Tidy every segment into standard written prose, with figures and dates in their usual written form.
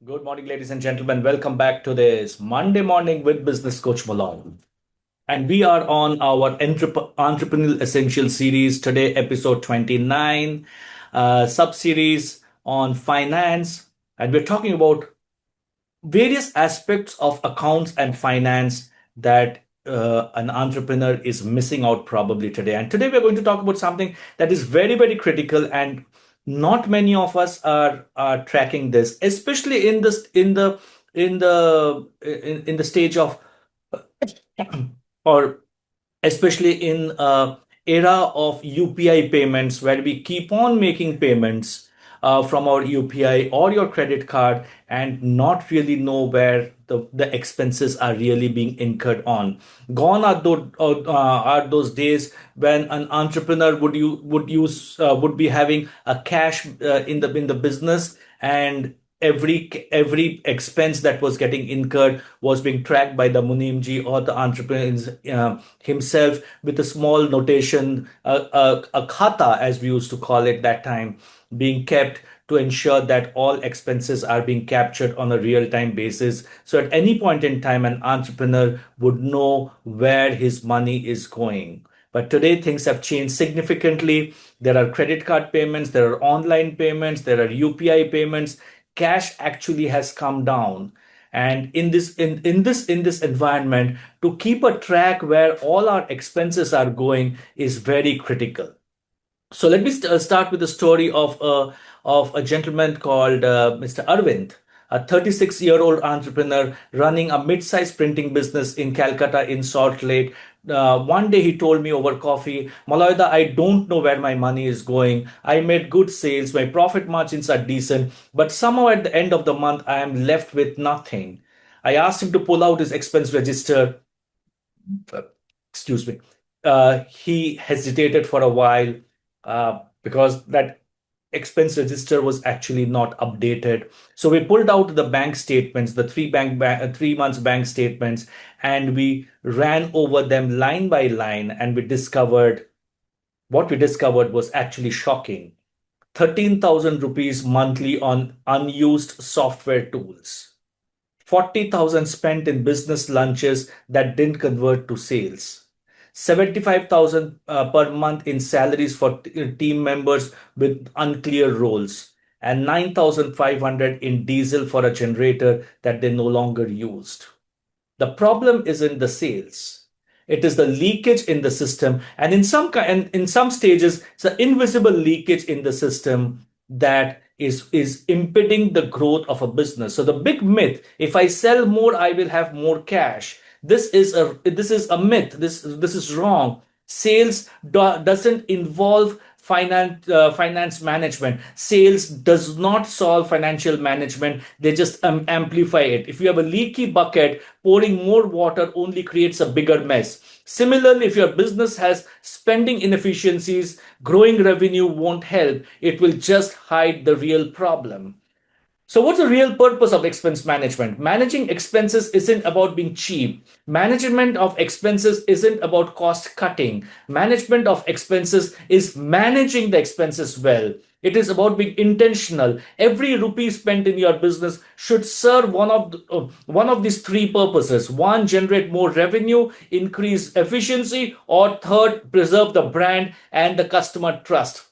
Good morning, ladies and gentlemen. Welcome back to this Monday morning with Business Coach Moloy. And we are on our Entrepreneurial Essentials series today, episode 29, sub series on finance. And we're talking about various aspects of accounts and finance that an entrepreneur is missing out probably today. And today we're going to talk about something that is very, very critical, and not many of us are tracking this, especially in the stage of or especially in era of UPI payments where we keep on making payments from our UPI or your credit card and not really know where the expenses are really being incurred on. Gone are those days when an entrepreneur would be having a cash in the business, and every expense that was getting incurred was being tracked by the Munimji or the entrepreneur himself with a small notation, a khata as we used to call it that time, being kept to ensure that all expenses are being captured on a real time basis. So at any point in time, an entrepreneur would know where his money is going. But today, things have changed significantly. There are credit card payments, there are online payments, there are UPI payments. Cash actually has come down. And in this environment, to keep a track where all our expenses are going is very critical. So let me start with the story of a gentleman called Mr. Arvind, a 36-year-old entrepreneur running a mid-sized printing business in Calcutta in Salt Lake. One day he told me over coffee, Maloida, I don't know where my money is going. I made good sales, my profit margins are decent, but somehow at the end of the month I am left with nothing. I asked him to pull out his expense register. uh, Excuse me. He hesitated for a while because that expense register was actually not updated. So we pulled out the bank statements, the 3 months bank statements, and we ran over them line by line, and we discovered what we discovered was actually shocking. 13,000 rupees monthly on unused software tools. 40,000 spent in business lunches that didn't convert to sales. 75,000 per month in salaries for team members with unclear roles, and 9,500 in diesel for a generator that they no longer used. The problem isn't the sales. It is the leakage in the system, and in some stages, it's the invisible leakage in the system that is impeding the growth of a business. So the big myth: if I sell more, I will have more cash. This is a myth. This is wrong. Sales doesn't involve finance management. Sales does not solve financial management. They just amplify it. If you have a leaky bucket, pouring more water only creates a bigger mess. Similarly, if your business has spending inefficiencies, growing revenue won't help. It will just hide the real problem. So, what's the real purpose of expense management? Managing expenses isn't about being cheap. Management of expenses isn't about cost cutting. Management of expenses is managing the expenses well. It is about being intentional. Every rupee spent in your business should serve one of these three purposes. One, generate more revenue, increase efficiency, or third, preserve the brand and the customer trust.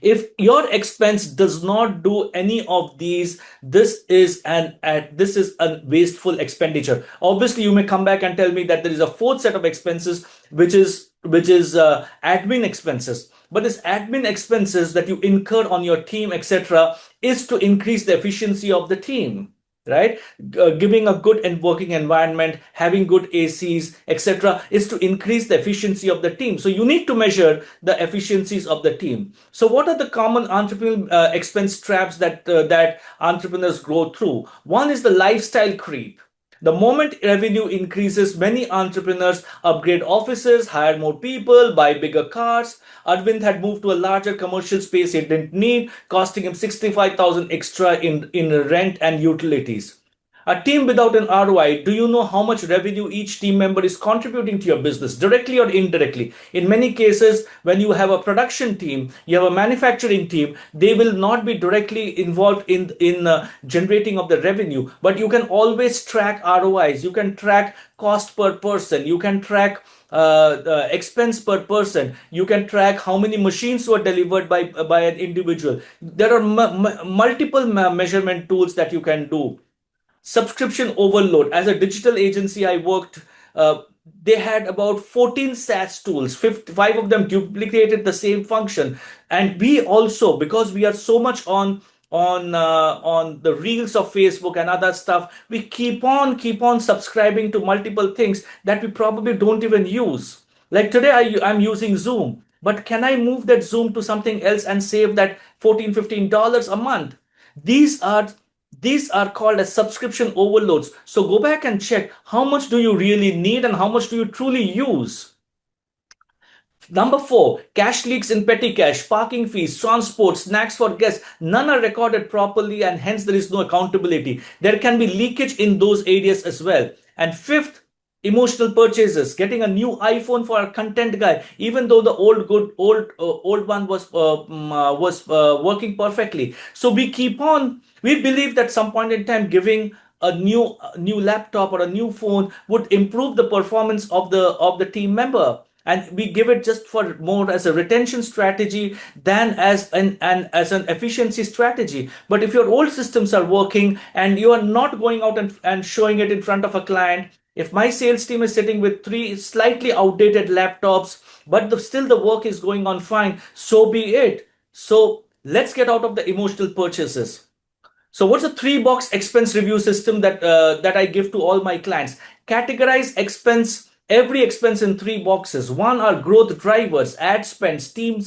If your expense does not do any of these, this is a wasteful expenditure. Obviously, you may come back and tell me that there is a fourth set of expenses, which is admin expenses. But this admin expenses that you incur on your team, etc., is to increase the efficiency of the team, right? Giving a good and working environment, having good ACs, etc., is to increase the efficiency of the team. So you need to measure the efficiencies of the team. So what are the common entrepreneurial expense traps that entrepreneurs go through? One is the lifestyle creep. The moment revenue increases, many entrepreneurs upgrade offices, hire more people, buy bigger cars. Arvind had moved to a larger commercial space he didn't need, costing him 65,000 extra in rent and utilities. A team without an ROI, do you know how much revenue each team member is contributing to your business, directly or indirectly? In many cases, when you have a production team, you have a manufacturing team, they will not be directly involved in generating of the revenue, but you can always track ROIs. You can track cost per person. You can track expense per person. You can track how many machines were delivered by an individual. There are multiple measurement tools that you can do. Subscription overload. As a digital agency, I worked. Uh, they had about 14 SaaS tools. Five of them duplicated the same function, and we also, because we are so much on the reels of Facebook and other stuff, we keep on subscribing to multiple things that we probably don't even use. Like today, I'm using Zoom, but can I move that Zoom to something else and save that $14-15 a month? These are these are called as subscription overloads. So go back and check how much do you really need and how much do you truly use. Number four, cash leaks in petty cash, parking fees, transport, snacks for guests. None are recorded properly and hence there is no accountability. There can be leakage in those areas as well. And fifth, emotional purchases. Getting a new iPhone for a content guy, even though the old one was working perfectly. So we believe that some point in time giving a new laptop or a new phone would improve the performance of the team member, and we give it just for more as a retention strategy than as an efficiency strategy. But if your old systems are working and you are not going out and showing it in front of a client, if my sales team is sitting with three slightly outdated laptops, but still the work is going on fine, so be it. So let's get out of the emotional purchases. So what's a three-box expense review system that I give to all my clients? Categorize every expense in three boxes. One are growth drivers, ad spends, team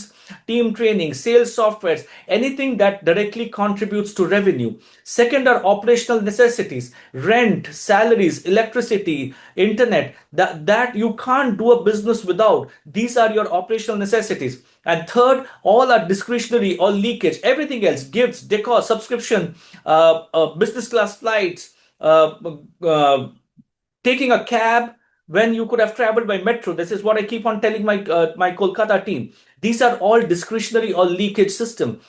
training, sales softwares, anything that directly contributes to revenue. Second are operational necessities, rent, salaries, electricity, internet, that you can't do a business without. These are your operational necessities. And third, all are discretionary or leakage. Everything else, gifts, decor, subscription, business class flights, taking a cab when you could have traveled by metro. This is what I keep on telling my Kolkata team. These are all discretionary or leakage system.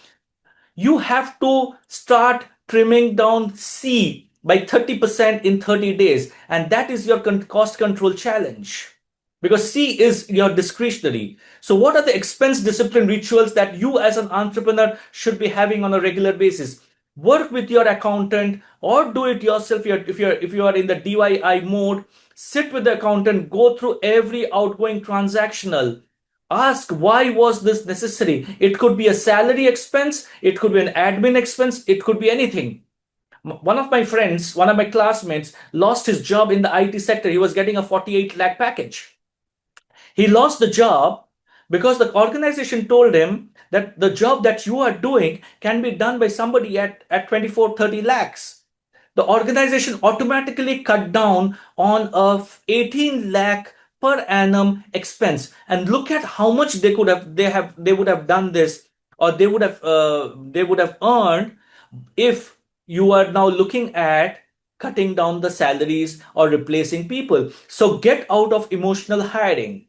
You have to start trimming down C by 30% in 30 days, and that is your cost control challenge, because C is your discretionary. So what are the expense discipline rituals that you as an entrepreneur should be having on a regular basis? Work with your accountant or do it yourself. If you are in the DIY mode, sit with the accountant, go through every outgoing transactional. Ask, why was this necessary? It could be a salary expense, it could be an admin expense, it could be anything. One of my friends, one of my classmates, lost his job in the IT sector. He was getting a 48 lakh package. He lost the job because the organization told him that the job that you are doing can be done by somebody at 24-30 lakhs. The organization automatically cut down on a 18 lakh per annum expense. And look at how much they would have done this, or they would have earned if you are now looking at cutting down the salaries or replacing people. So get out of emotional hiring.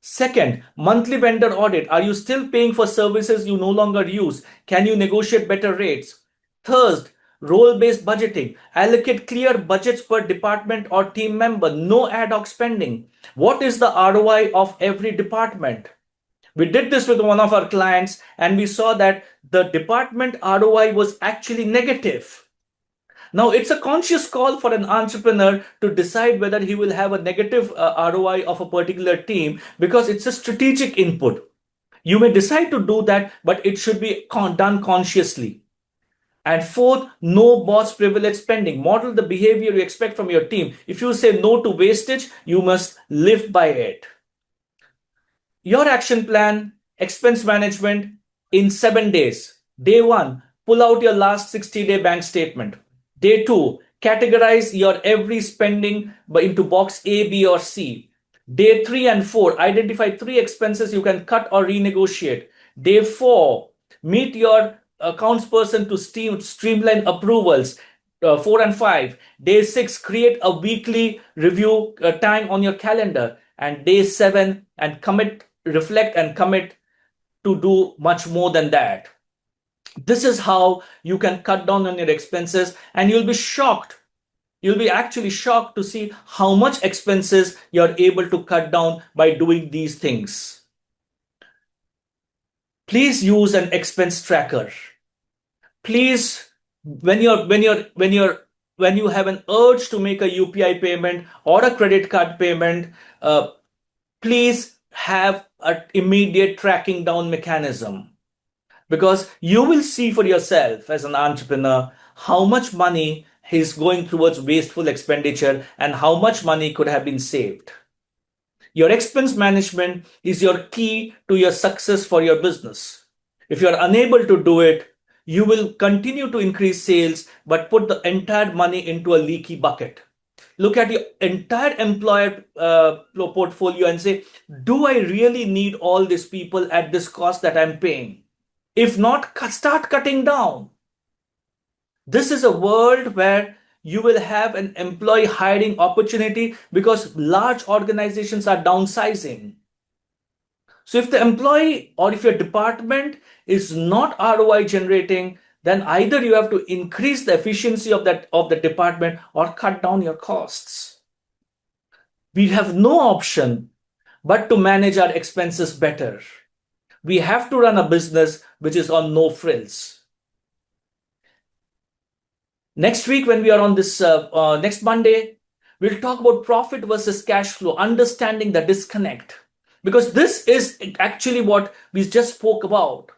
Second, monthly vendor audit. Are you still paying for services you no longer use? Can you negotiate better rates? Third, role-based budgeting. Allocate clear budgets per department or team member. No ad hoc spending. What is the ROI of every department? We did this with one of our clients and we saw that the department ROI was actually negative. Now, it's a conscious call for an entrepreneur to decide whether he will have a negative ROI of a particular team, because it's a strategic input. You may decide to do that, but it should be done consciously. And fourth, no boss privilege spending. Model the behavior you expect from your team. If you say no to wastage, you must live by it. Your action plan, expense management in 7 days. Day one, pull out your last 60-day bank statement. Day two, categorize your every spending into box A, B, or C. Day 3 and 4, identify 3 expenses you can cut or renegotiate. Day 4, meet your accounts person to streamline approvals. 4 and 5. Day 6, create a weekly review time on your calendar. And day 7, and commit, reflect and commit to do much more than that. This is how you can cut down on your expenses, and you'll be shocked. You'll be actually shocked to see how much expenses you're able to cut down by doing these things. Please use an expense tracker. Please, when you have an urge to make a UPI payment or a credit card payment, please have an immediate tracking down mechanism, because you will see for yourself as an entrepreneur how much money is going towards wasteful expenditure and how much money could have been saved. Your expense management is your key to your success for your business. If you are unable to do it, you will continue to increase sales but put the entire money into a leaky bucket. Look at your entire employer portfolio and say, do I really need all these people at this cost that I'm paying? If not, start cutting down. This is a world where you will have an employee hiring opportunity because large organizations are downsizing. So if the employee or if your department is not ROI generating, then either you have to increase the efficiency of the department or cut down your costs. We have no option but to manage our expenses better. We have to run a business which is on no frills. Next week, when we are on this next Monday, we'll talk about profit versus cash flow, understanding the disconnect. Because this is actually what we just spoke about.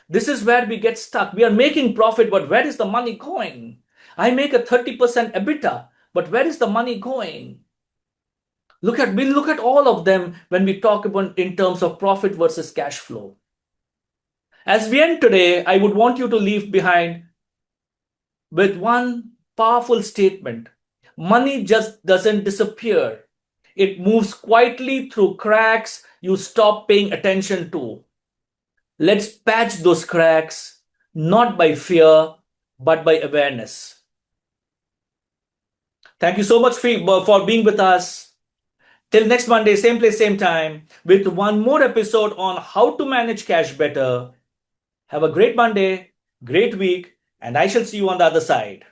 This is where we get stuck. We are making profit, but where is the money going? I make a 30% EBITDA, but where is the money going? We look at all of them when we talk about in terms of profit versus cash flow. As we end today, I would want you to leave behind with one powerful statement. Money just doesn't disappear. It moves quietly through cracks you stop paying attention to. Let's patch those cracks, not by fear, but by awareness. Thank you so much for being with us. Till next Monday, same place, same time, with one more episode on how to manage cash better. Have a great Monday, great week, and I shall see you on the other side.